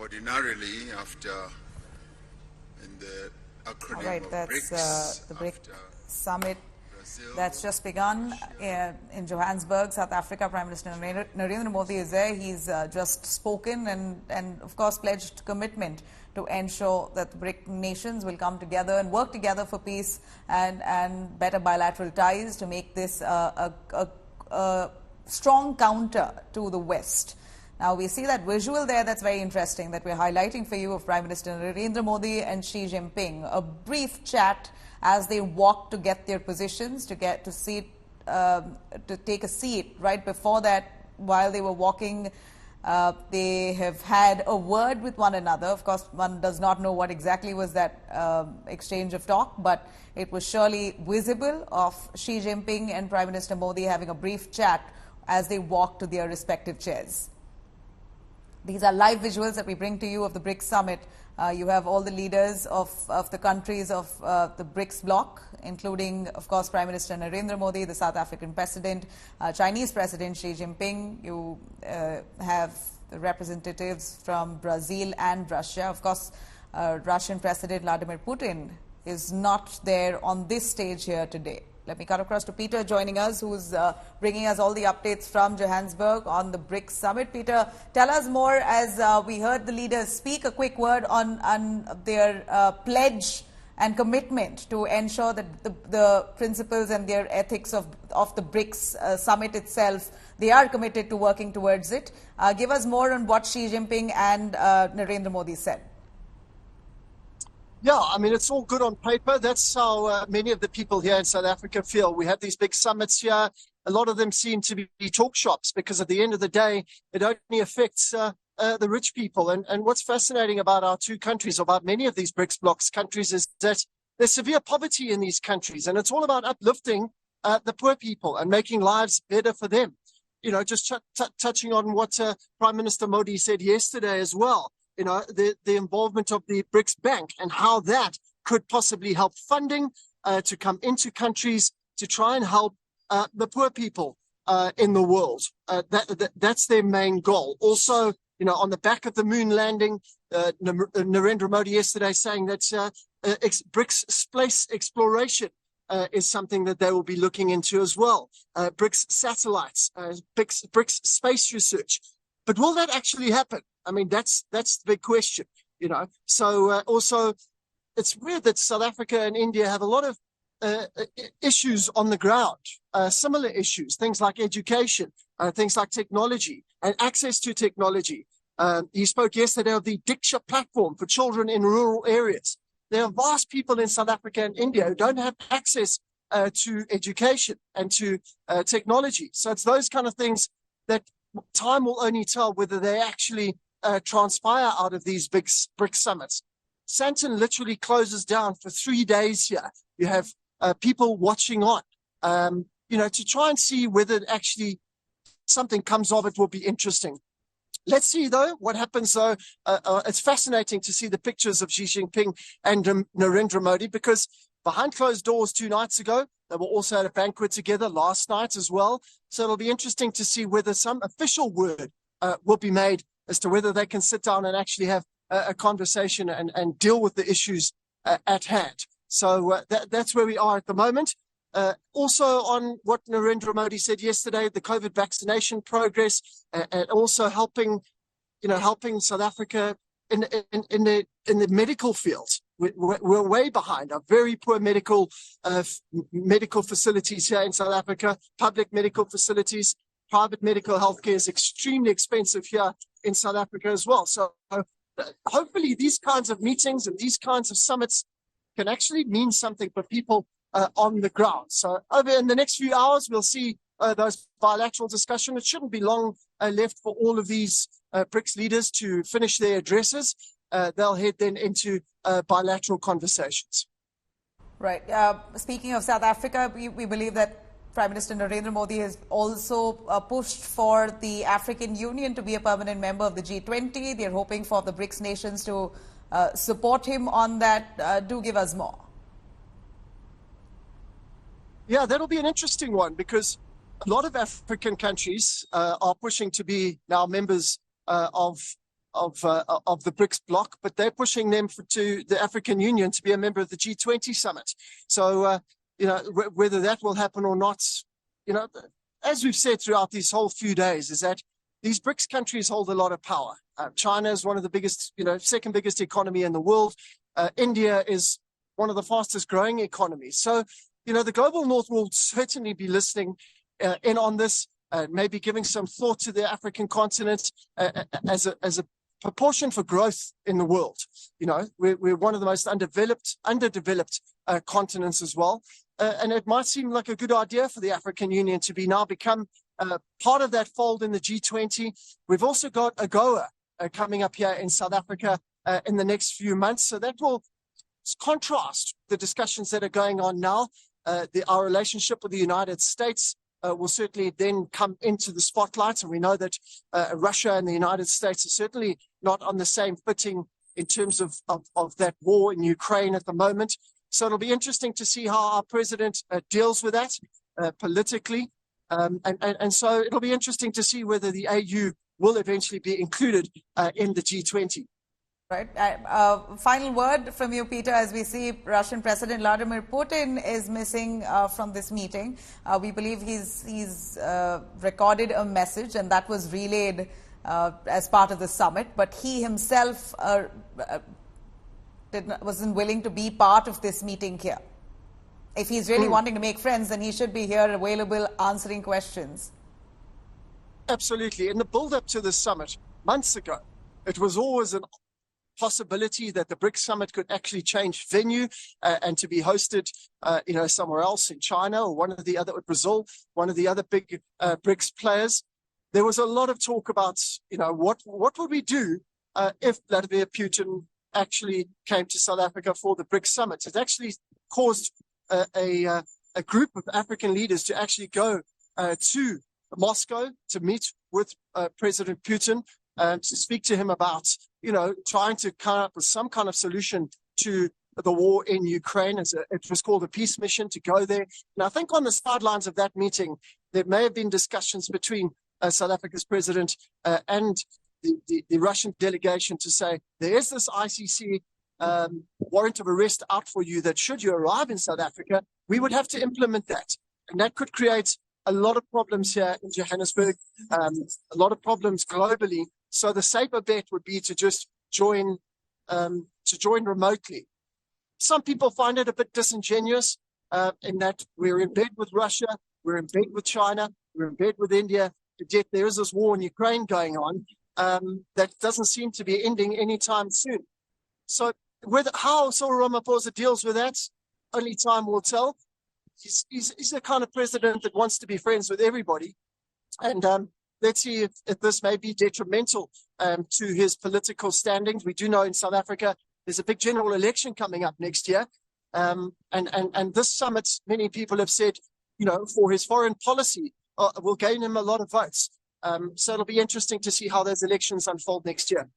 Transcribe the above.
ordinarily after in the acronym All right, of that's BRICS, the BRICS after Summit Brazil, that's just begun in Johannesburg, South Africa. Prime Minister Narendra Modi is there. He's just spoken and of course pledged commitment to ensure that the BRIC nations will come together and work together for peace and better bilateral ties to make this a strong counter to the West. Now, we see that visual there that's very interesting that we're highlighting for you of Prime Minister Narendra Modi and Xi Jinping. A brief chat as they walk to get their positions, to take a seat. Right before that, while they were walking, they have had a word with one another. Of course, one does not know what exactly was that exchange of talk, but it was surely visible of Xi Jinping and Prime Minister Modi having a brief chat as they walk to their respective chairs. These are live visuals that we bring to you of the BRICS Summit. You have all the leaders of the countries of the BRICS bloc, including, of course, Prime Minister Narendra Modi, the South African President, Chinese President Xi Jinping. You have the representatives from Brazil and Russia. Of course, Russian President Vladimir Putin is not there on this stage here today. Let me cut across to Peter joining us, who's bringing us all the updates from Johannesburg on the BRICS Summit. Peter, tell us more as we heard the leaders speak. A quick word on their pledge and commitment to ensure that the principles and their ethics of the BRICS Summit itself, they are committed to working towards it. Give us more on what Xi Jinping and Narendra Modi said. Yeah, I mean, it's all good on paper. That's how many of the people here in South Africa feel. We have these big summits here. A lot of them seem to be talk shops because at the end of the day, it only affects the rich people. And what's fascinating about our two countries, about many of these BRICS blocs countries, is that there's severe poverty in these countries. And it's all about uplifting the poor people and making lives better for them. You know, just touching on what Prime Minister Modi said yesterday as well. You know, the involvement of the BRICS Bank and how that could possibly help funding to come into countries to try and help the poor people in the world. That's their main goal. Also, you know, on the back of the moon landing, Narendra Modi yesterday saying that BRICS space exploration is something that they will be looking into as well. BRICS satellites, BRICS space research. But will that actually happen? I mean, that's the big question, you know. So also, it's weird that South Africa and India have a lot of issues on the ground, similar issues, things like education, things like technology and access to technology. He spoke yesterday of the Diksha platform for children in rural areas. There are vast people in South Africa and India who don't have access to education and to technology. So it's those kind of things that time will only tell whether they actually transpire out of these big BRICS summits. Sandton literally closes down for 3 days here. You have people watching on, you know, to try and see whether actually something comes of it will be interesting. Let's see, though, what happens, though. It's fascinating to see the pictures of Xi Jinping and Narendra Modi, because behind closed doors 2 nights ago, they were also at a banquet together last night as well. So it'll be interesting to see whether some official word will be made as to whether they can sit down and actually have a conversation and deal with the issues at hand. So that's where we are at the moment. Also on what Narendra Modi said yesterday, the COVID vaccination progress, and also helping South Africa in the medical field. We're way behind. Our very poor medical facilities here in South Africa, public medical facilities, private medical healthcare is extremely expensive here in South Africa as well. So hopefully these kinds of meetings and these kinds of summits can actually mean something for people on the ground. So over in the next few hours, we'll see those bilateral discussions. It shouldn't be long left for all of these BRICS leaders to finish their addresses. They'll head then into bilateral conversations. Right. Speaking of South Africa, we believe that Prime Minister Narendra Modi has also pushed for the African Union to be a permanent member of the G20. They're hoping for the BRICS nations to support him on that. Do give us more. Yeah, that'll be an interesting one, because a lot of African countries are pushing to be now members of the BRICS bloc, but they're pushing them to the African Union to be a member of the G20 summit. So, whether that will happen or not, as we've said throughout these whole few days, is that these BRICS countries hold a lot of power. China is one of the biggest, second biggest economy in the world. India is one of the fastest growing economies. So, the global north will certainly be listening in on this, maybe giving some thought to the African continent as a proportion for growth in the world. We're one of the most underdeveloped continents as well. And it might seem like a good idea for the African Union to become part of that fold in the G20. We've also got AGOA coming up here in South Africa in the next few months. So that will contrast the discussions that are going on now. Our relationship with the United States will certainly then come into the spotlight. And we know that Russia and the United States are certainly not on the same footing in terms of that war in Ukraine at the moment. So it'll be interesting to see how our president deals with that politically. And so it'll be interesting to see whether the AU will eventually be included in the G20. Right. Final word from you, Peter, as we see Russian President Vladimir Putin is missing from this meeting. We believe he's recorded a message and that was relayed as part of the summit, but he himself wasn't willing to be part of this meeting here. If he's really wanting to make friends, then he should be here available answering questions. Absolutely. In the build-up to the summit, months ago, it was always a possibility that the BRICS Summit could actually change venue and to be hosted, somewhere else in China or Brazil, one of the other big BRICS players. There was a lot of talk about, what would we do if Vladimir Putin actually came to South Africa for the BRICS Summit. It actually caused a group of African leaders to actually go to Moscow to meet with President Putin to speak to him about, trying to come up with some kind of solution to the war in Ukraine. It was called a peace mission to go there. And I think on the sidelines of that meeting, there may have been discussions between South Africa's president and the Russian delegation to say, there is this ICC warrant of arrest out for you that should you arrive in South Africa, we would have to implement that. And that could create a lot of problems here in Johannesburg, a lot of problems globally. So the safer bet would be to just join remotely. Some people find it a bit disingenuous in that we're in bed with Russia, we're in bed with China, we're in bed with India, but yet there is this war in Ukraine going on that doesn't seem to be ending anytime soon. So how Cyril Ramaphosa deals with that, only time will tell. He's the kind of president that wants to be friends with everybody. And let's see if this may be detrimental to his political standings. We do know in South Africa, there's a big general election coming up next year. And this summit, many people have said, for his foreign policy, will gain him a lot of votes. So it'll be interesting to see how those elections unfold next year.